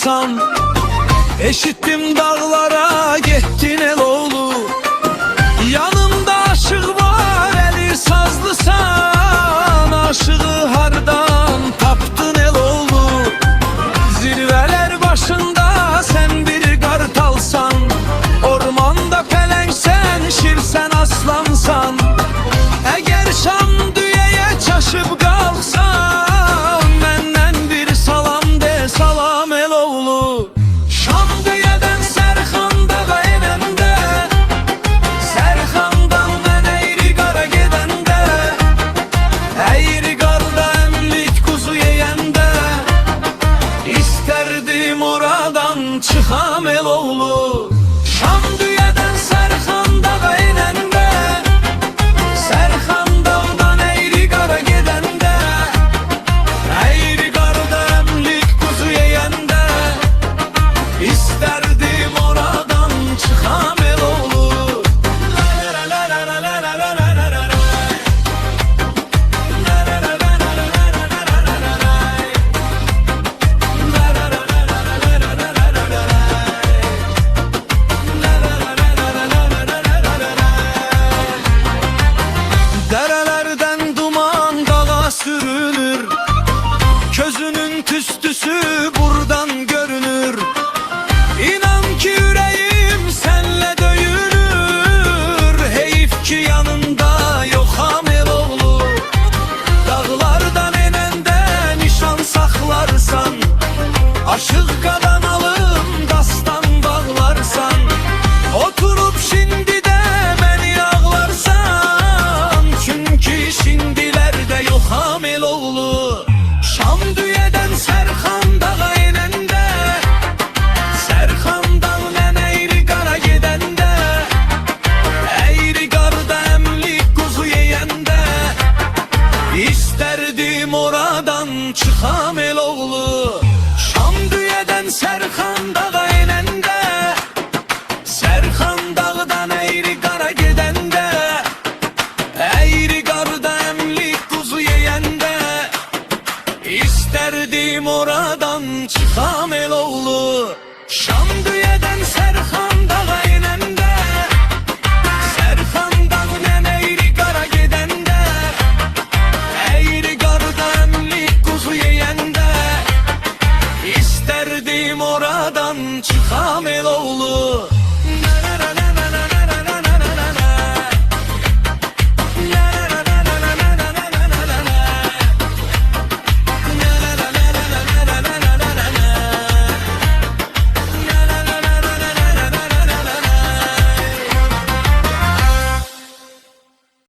alsan. Eşittim dağlara gittin Eloğlu, yanımda aşık var eli sazlısan. Aşığı hardan taptın Eloğlu, zirveler başında sen bir kartalsan. Ormanda pelenksen, şirsen aslansan. Eğer şan düğeye çaşıp kalksan, benden bir salam de salam Eloğlu. Şam düğeden Serxan dağa enende, Serxandan ben eğri qara gedende, eğri qarda əmlik kuzu yeyende, İsterdim oradan çıxam Eloğlu. Şam düğeden Serxan dağa enende, Serxan dağdan eğri qara gedende, eğri qarda əmlik kuzu yeyende, İsterdim oradan çıxam Eloğlu. Derelerden duman dağa sürünür, közünün tüstüsü buradan görünür. İnan ki yüreğim senle döyünür, heyif ki yanında yoxam Eloğlu. Dağlardan enende nişan saklarsan, aşık qadanalım dastan bağlarsan. Oturup şimdi de beni ağlarsan, çünkü şimdilerde yoxam Eloğlu. Şam düğeden Serxan dağa enende, Serxandan mən eğri qara gedende, eğri qarda əmlik kuzu yeyende, İsterdim oradan çıxam Eloğlu. Şam düğeden Serxan dağa enende, Serxan dağdan eğri qara gedende, eğri qarda əmlik kuzu yeyende, İsterdim oradan çıxam Eloğlu. Şam düğeden Serxan dağa enende, Serxandan mən eğri qara gedende, eğri qarda əmlik kuzu yeyende, İsterdim oradan çıxam Eloğlu.